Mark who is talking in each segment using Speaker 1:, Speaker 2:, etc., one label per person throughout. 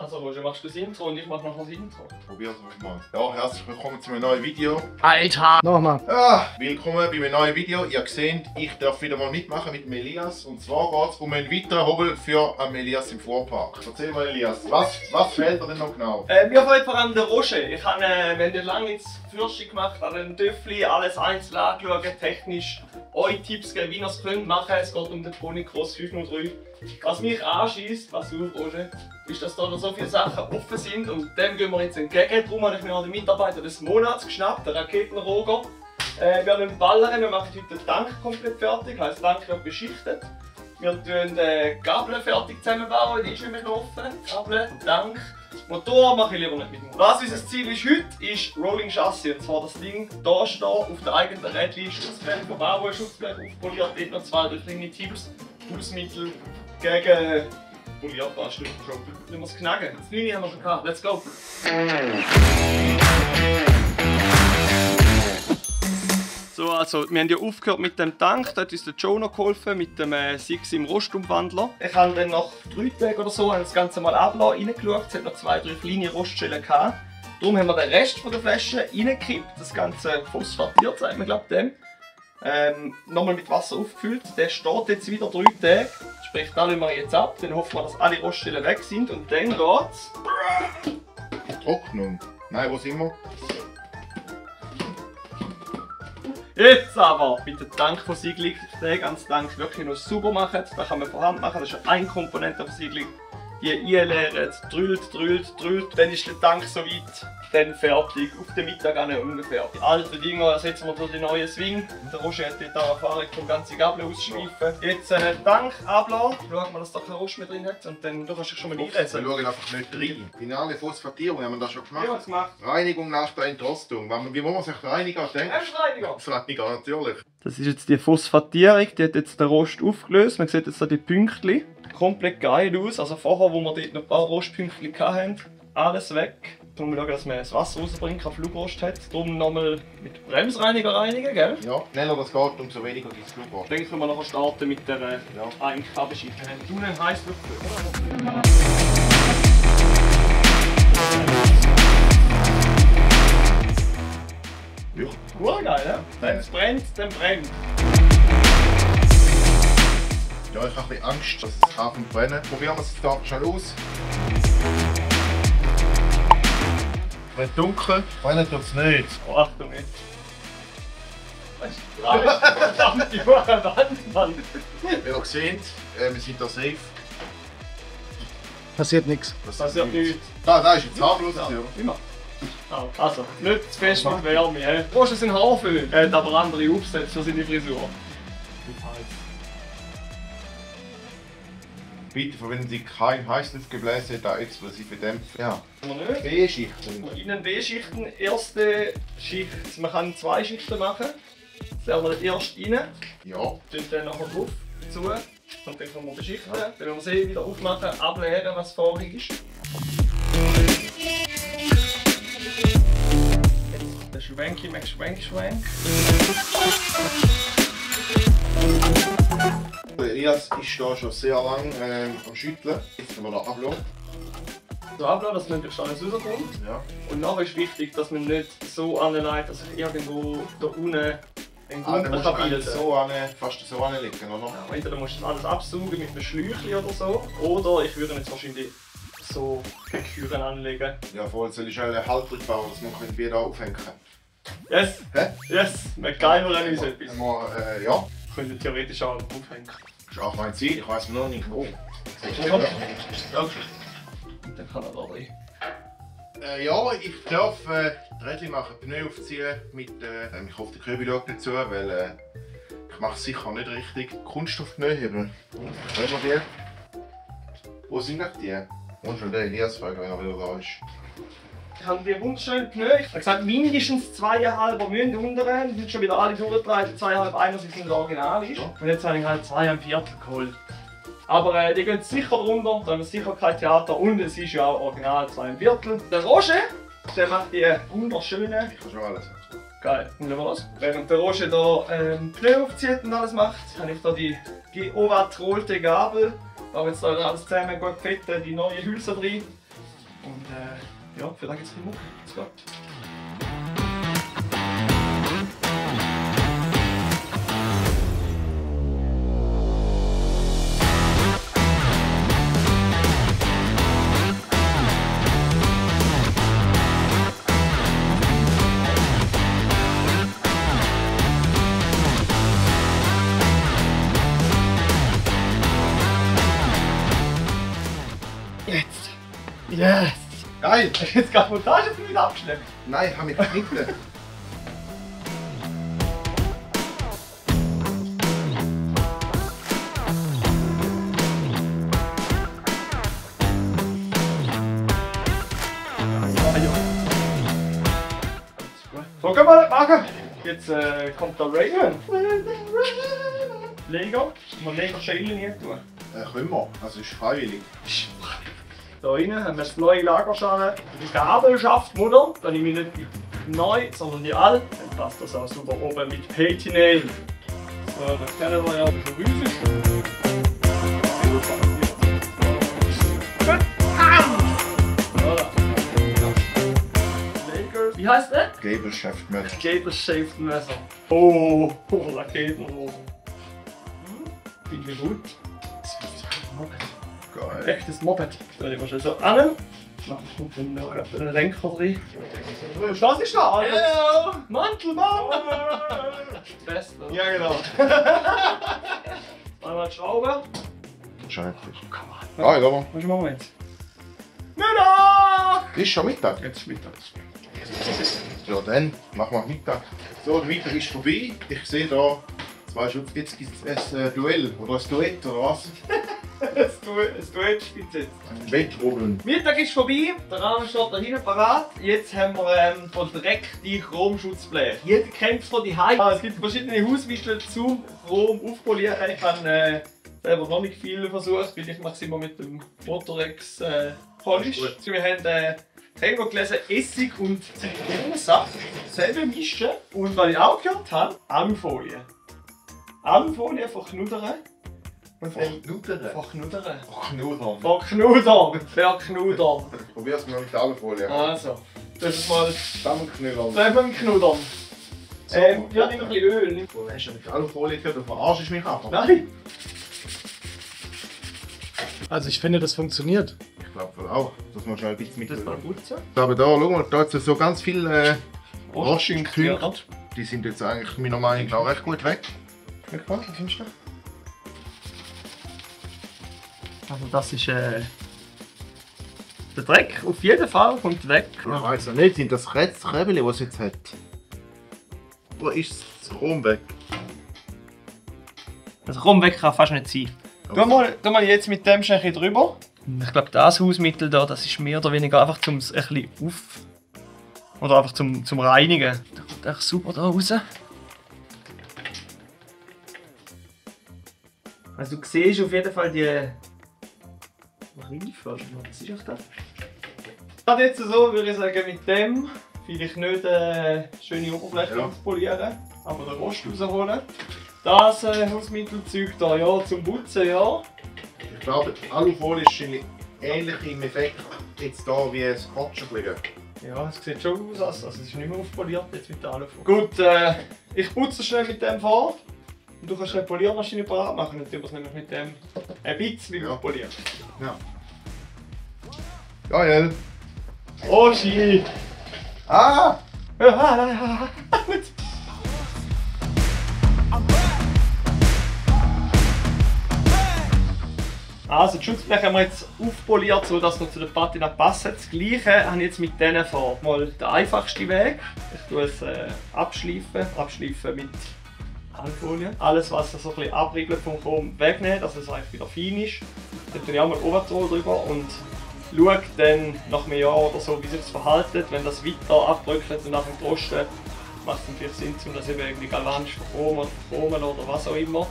Speaker 1: Also Roger, machst du das Intro und ich mach noch das Intro.
Speaker 2: Probier's mal. Ja, herzlich willkommen zu einem neuen Video.
Speaker 1: Alter!
Speaker 3: Nochmal.
Speaker 2: Willkommen bei einem neuen Video. Ihr seht, ich darf wieder mal mitmachen mit dem Elias. Und zwar geht es um einen weiteren Hobel für Elias im Fuhrpark. Erzähl mal Elias, was fehlt dir denn noch genau?
Speaker 1: Mir fällt vor allem der Roger. Ich habe, wenn du lange ins Fürsche gemacht an den Töffli, alles einzeln angeschaut, technisch euch Tipps geben, wie ihr es könnt machen. Es geht um den Ponycross 503. Was mich anschießt, was du, Roger, ist, dass da noch so viele Sachen offen sind und dem gehen wir jetzt entgegen. Darum habe ich mir noch den Mitarbeiter des Monats geschnappt, den Raketenroger. Wir werden ballern, wir machen heute den Tank komplett fertig, heisst, der Tank wird beschichtet. Wir tun die Gabel fertig zusammenbauen, die ist nicht mehr offen. Gabel, Tank. Motor mache ich lieber nicht mit dem. Was unser Ziel ist heute, ist Rolling Chassis. Und zwar das Ding hier stehen, auf der eigenen Rädchen, Schutzblech vom Bau, Schutzblech aufpoliert, dort noch zwei, drei kleine Tipps, Hausmittel gegen Polierpaste. Wenn wir es knacken. Das 9 haben wir schon gehabt. Let's go! So, also, wir haben ja aufgehört mit dem Tank, dort ist der Joe noch geholfen mit dem Six im Rostumwandler. Ich habe dann nach 3 Tagen oder so das Ganze mal reingeschaut, es hat noch 2, 3 kleine Roststellen gehabt. Darum haben wir den Rest von der Flasche reingekippt, das Ganze phosphatiert, sagt man glaube dem. Nochmal mit Wasser aufgefüllt, der steht jetzt wieder 3 Tage, sprich da lassen wir jetzt ab, dann hoffen wir, dass alle Roststellen weg sind und dann geht's.
Speaker 2: Trocknung. Nein, wo sind wir?
Speaker 1: Jetzt aber mit der Tankversiegelung, den ganzen Tank wirklich noch sauber machen. Das kann man von Hand machen, das ist eine Komponentenversiegelung. Die einleeren, drüllt. Dann ist der Tank soweit, dann fertig. Auf den Mittag an ungefähr. Die alten Dinger ersetzen wir durch die neuen Swing. Der Roger hat dort auch Erfahrung vom ganzen Gabel ausschleifen. Jetzt einen Tank ablassen. Schauen wir, dass da kein Rost mehr drin hat. Und dann kannst du schon mal
Speaker 2: Wir
Speaker 1: einlesen.
Speaker 2: schauen einfach nicht rein. Finale Phosphatierung haben wir das schon gemacht.
Speaker 1: Ja, was gemacht?
Speaker 2: Reinigung nach der Entrostung. Wie muss man sich reinigen?
Speaker 1: Reiniger.
Speaker 2: Das Reiniger, natürlich.
Speaker 1: Das ist jetzt die Phosphatierung, die hat jetzt den Rost aufgelöst. Man sieht jetzt da die Pünktchen. Komplett geil aus. Also vorher, wo wir dort noch ein paar Rostpünktchen hatten, alles weg. Darum schauen, dass man das Wasser rausbringen kann, Flugrost hat. Darum nochmal mit Bremsreiniger reinigen, gell?
Speaker 2: Ja, schneller das geht, umso weniger gibt es Flugrost.
Speaker 1: Dann können wir nachher starten mit der Kabelschicht. Du einen Heißluft.
Speaker 2: Ja.
Speaker 1: Cool, geil, ne? Wenn es brennt, dann brennt.
Speaker 2: Ja, ich habe ein bisschen Angst, dass es anfängt zu brennen. Probieren wir es jetzt schnell aus. Wenn es dunkel, brennen tut es nicht.
Speaker 1: Oh, Achtung jetzt. Verdammte Wand, Mann.
Speaker 2: Wie ihr seht, wir sind da safe.
Speaker 3: Passiert nichts.
Speaker 1: Das passiert nichts.
Speaker 2: Da ist jetzt harmlos.
Speaker 1: Ja, immer. Also, nicht zu fest mit Wärme. He? Roger sind Haarföhn. Er hat aber andere Aufsätze für seine Frisur.
Speaker 2: Bitte verwenden Sie kein Heißluftgebläse, da explosive Dämpfe. Ja.
Speaker 1: Nicht.
Speaker 2: B-Schichten.
Speaker 1: Innen B-Schichten. Erste Schicht, man kann 2 Schichten machen. Stellen wir erst rein,
Speaker 2: Ja.
Speaker 1: tun dann nachher drauf, zu und dann können wir beschichten. Dann werden wir sehen, wieder aufmachen, ableeren, was vorig ist. Jetzt der Schwenki, Schwenk.
Speaker 2: Elias ist hier schon sehr lang am Schütteln. Jetzt können wir da ablassen.
Speaker 1: So ablassen, dass möglichst alles rauskommt.
Speaker 2: Ja.
Speaker 1: Und nachher ist wichtig, dass man nicht so anlegt, dass ich irgendwo da unten einen
Speaker 2: Dann
Speaker 1: Grund
Speaker 2: musst du
Speaker 1: kann bilden
Speaker 2: eigentlich fast so anlegen, oder?
Speaker 1: Ja, entweder musst du das alles absaugen mit einem Schläuchchen oder so. Oder ich würde jetzt wahrscheinlich so Küren anlegen.
Speaker 2: Ja, vorher soll ich eine Halterung bauen, dass man wieder aufhängen kann.
Speaker 1: Yes!
Speaker 2: Hä?
Speaker 1: Yes! MacGyver an uns etwas.
Speaker 2: Ja.
Speaker 1: Ich könnte theoretisch auch aufhängen.
Speaker 2: Das ist auch mein Ziel, ich weiß noch nicht wo.
Speaker 1: Ja. Und dann kann er da rein.
Speaker 2: Ja, ich darf die Rädchen machen, Pneu aufziehen mit, ich hoffe der Köbi schaut dazu, weil ich mache es sicher nicht richtig. Kunststoffpneu haben. Schauen wir die. Wo sind noch die? Und schon der Elias fragen, wenn er wieder da ist.
Speaker 1: Ich habe die wunderschönen Pneu. Ich habe gesagt, mindestens 2,5 müssen unten. Die sind schon wieder alle durchgedreht. 2,5 einer sind das Original ist. Und jetzt habe ich halt 2,25 geholt. Aber die gehen sicher runter, da haben wir sicher kein Theater und es ist ja auch original 2,25. Der Roger, der macht die wunderschönen.
Speaker 2: Ich kann schon alles.
Speaker 1: Geil, und schauen wir das. Während der Roger da Pneu aufzieht und alles macht, habe ich da die Geovat rollte Gabel. Da habe jetzt da alles zusammen gut gefettet, die neue Hülse drin. Und ja, für den gibt es ein bisschen Mucke. Let's go. Jetzt! Yes!
Speaker 2: Geil!
Speaker 1: Hast du jetzt gerade Montage für mich abgeschleppt?
Speaker 2: Nein, ich habe mich geschnitten.
Speaker 1: So können wir das machen. Jetzt kommt der Rayman. Lego. Man Lego Schälen hier tun.
Speaker 2: Können wir. Also ist freiwillig.
Speaker 1: Hier rein haben wir das blaue Lagerschale. Die Gabelschaft modern. Da nehme ich nicht die neu, sondern die alte. Dann passt das auch super oben mit Patinate. So, das kennen wir ja schon riesig. Wie heißt der?
Speaker 2: Gabelschaftmesser.
Speaker 1: Gable-shaped Messer. Oh, Raketenrohr. Finde ich gut. Das ist ein Moped.
Speaker 2: Geil.
Speaker 1: Echtes Moped. Stell dir mal so an. Dann kommt dann noch ein Lenker drin. Was ist da? Hello! Mantelmann! Beste.
Speaker 2: Ja, genau.
Speaker 1: Einmal die Schraube.
Speaker 2: Wahrscheinlich.
Speaker 1: Komm mal.
Speaker 2: Geil, aber.
Speaker 1: Was machen wir jetzt? Mittag!
Speaker 2: Ist schon Mittag.
Speaker 1: Jetzt ist Mittag.
Speaker 2: Ja, dann machen wir Mittag. So, der Mittag ist vorbei. Ich sehe da zwei Schutz. Jetzt gibt es ein Duell oder ein Duett oder was?
Speaker 1: Ein Duett spielt jetzt.
Speaker 2: Ein Wettrobeln.
Speaker 1: Mittag ist vorbei, der Rahmen steht da hinten parat. Jetzt haben wir von Dreck die Chromschutzbleche. Jeder kennt es von die Hause. Es gibt verschiedene Hausmittel zum Chrom aufpolieren. Ich habe selber noch nicht viel versucht, weil ich mache es immer mit dem Motorex Polish. Also wir haben Träger gelesen, Essig und Zitronensaft selber mischen. Und was ich auch gehört habe, Alufolie. Alufolie verknuddern.
Speaker 2: Verknuddern.
Speaker 1: Verknuddern.
Speaker 2: Verknuddern.
Speaker 1: Verknuddern. Verknuddern.
Speaker 2: Probier es mal mit der Alufolie.
Speaker 1: Also, das ist mal
Speaker 2: Zusammenknüllern.
Speaker 1: zusammenknuddern.
Speaker 2: So,
Speaker 1: Ja, nimm ein bisschen Öl.
Speaker 2: Du hast ja mit der Alufolie gehört, du verarschst mich einfach.
Speaker 1: Nein.
Speaker 3: Also ich finde, das funktioniert.
Speaker 2: Ich glaube wohl auch, dass man schon ein bisschen mit.
Speaker 1: Das mal putzen.
Speaker 2: Aber da, schau mal, da hat es so ganz viele Rostpunkte.
Speaker 1: Ja.
Speaker 2: Die sind jetzt eigentlich meiner Meinung nach recht gut weg.
Speaker 1: Was findest du? Also das ist der Dreck auf jeden Fall kommt weg.
Speaker 2: Ich weiß ja nicht, sind das Käbel, die es jetzt hat? Oder ist das Chrom weg?
Speaker 1: Das Chrom weg kann fast nicht sein. Tu mal jetzt mit dem Schächen drüber. Ich glaube, das Hausmittel da, das ist mehr oder weniger einfach zum es ein bisschen auf. Oder einfach zum Reinigen. Da kommt echt super da raus. Also du siehst auf jeden Fall die Reife, was ist das? Gerade jetzt so würde ich sagen, mit dem vielleicht nicht eine schöne Oberfläche aufpolieren, aber den Rost rausholen. Das Hausmittelzeug da, ja, zum Putzen, ja.
Speaker 2: Ich glaube, die Alufolie ist wahrscheinlich ähnlich im Effekt jetzt da wie ein Kotschenfliegen.
Speaker 1: Ja, es sieht schon aus, also es ist nicht mehr aufpoliert jetzt mit der Alufolie. Gut, ich putze schnell mit dem vor. Und du kannst eine Poliermaschine parat machen, dann tun wir es nämlich mit dem ein bisschen aufpolieren.
Speaker 2: Ja. Geil!
Speaker 1: Oh shit!
Speaker 2: Ah!
Speaker 1: Also die Schutzbleche haben wir jetzt aufpoliert, sodass sie zu der Patina passen. Das gleiche habe ich jetzt mit denen vor. Mal der einfachste Weg. Ich tue es abschleifen mit Alufolie. Alles, was so ein bisschen abriegelt vom Chrom, wegnehmen, dass es eigentlich wieder fein ist. Dann tue ich auch mal Overtroll drüber und schaue dann nach einem Jahr oder so, wie sich das verhält. Wenn das weiter abbröckelt und nach dem Trosten, macht es dann vielleicht Sinn, um das eben irgendwie galvanisch verchromen oder was auch immer.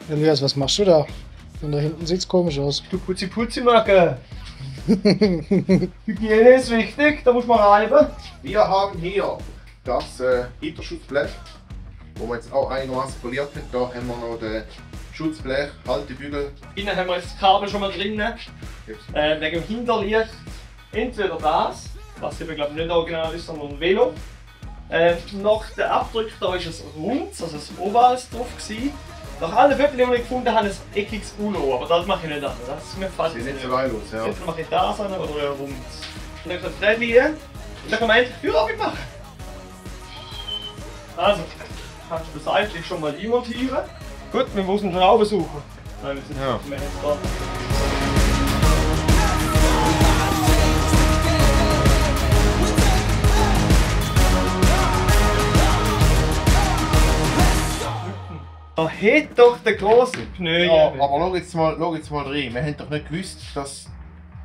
Speaker 3: Elias, was machst du da? Von da hinten sieht's komisch aus.
Speaker 1: Du Putzi machen! Hygiene ist wichtig, da muss man reiben.
Speaker 2: Wir haben hier das Gitterschutzblech, wo wir jetzt auch einigermaßen poliert haben. Da haben wir noch den Schutzblech, Haltebügel.
Speaker 1: Innen haben wir jetzt das Kabel schon mal drin. Wegen dem Hinterlicht entweder das, was eben glaube ich nicht original ist, sondern ein Velo. Nach dem Abdruck da ist es rund, also ein Ovals drauf gewesen. Nach allen Fotos, die ich gefunden habe, ein eckiges Uno, aber das mache ich nicht an. Das ist mir fast
Speaker 2: Sieht nicht so geil aus, ja.
Speaker 1: Jetzt mache ich das an oder ein rund. Dann kommt das Rädchen und dann kann man endlich die Tür machen. Also, kannst du seitlich schon mal einmontieren. Gut, wir müssen schon aufsuchen. Nein, wir sind
Speaker 2: Ja.
Speaker 1: wir haben da. Da hat doch der große Pneu.
Speaker 2: Ja, aber schau jetzt mal rein. Wir haben doch nicht gewusst, dass.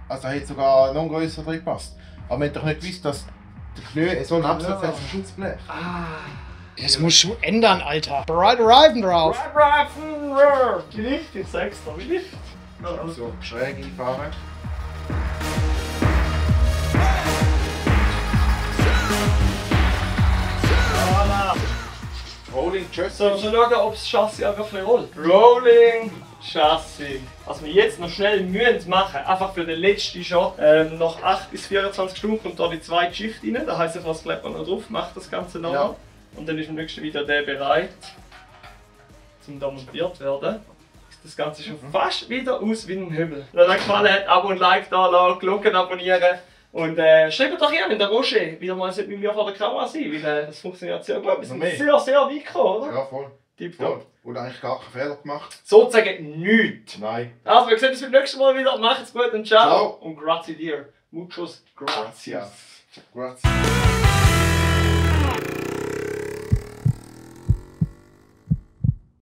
Speaker 2: Also, hat sogar noch größer drin gepasst. Aber wir haben doch nicht gewusst, dass der Pneu so einen Absatz hat zum Schutzblech.
Speaker 3: Das musst du ändern, Alter. Breite Reifen drauf.
Speaker 1: Wie Licht, ich sag's dir, wie Licht.
Speaker 2: So schräg einfahren.
Speaker 1: Voilà.
Speaker 2: Rolling Chassis.
Speaker 1: So, wir schauen, ob das Chassis auch wirklich rollt. Rolling Chassis. Was wir jetzt noch schnell müssen machen, einfach für den letzten Shot, nach 8 bis 24 Stunden kommt da die zweite Schicht rein. Da heisst, was klebt man noch drauf, macht das Ganze noch.
Speaker 2: Ja.
Speaker 1: Und dann ist am nächsten wieder der bereit, zum da montiert werden. Das Ganze schon fast wieder aus wie ein Hübel. Wenn euch gefallen hat, Abo und Like da lassen, Glocke abonnieren. Und schreibt doch gerne, wenn der Roger wieder mal mit mir vor der Kamera sein, weil das funktioniert sehr gut. Wir sind sehr, sehr weit gekommen, oder?
Speaker 2: Ja, voll.
Speaker 1: Tipptopp.
Speaker 2: Und eigentlich gar keinen Fehler gemacht.
Speaker 1: Sozusagen nichts.
Speaker 2: Nein.
Speaker 1: Also, wir sehen uns beim nächsten Mal wieder. Macht's gut und ciao.
Speaker 2: Ciao.
Speaker 1: Und grazie dir. Muchos gracias.
Speaker 2: Grazie.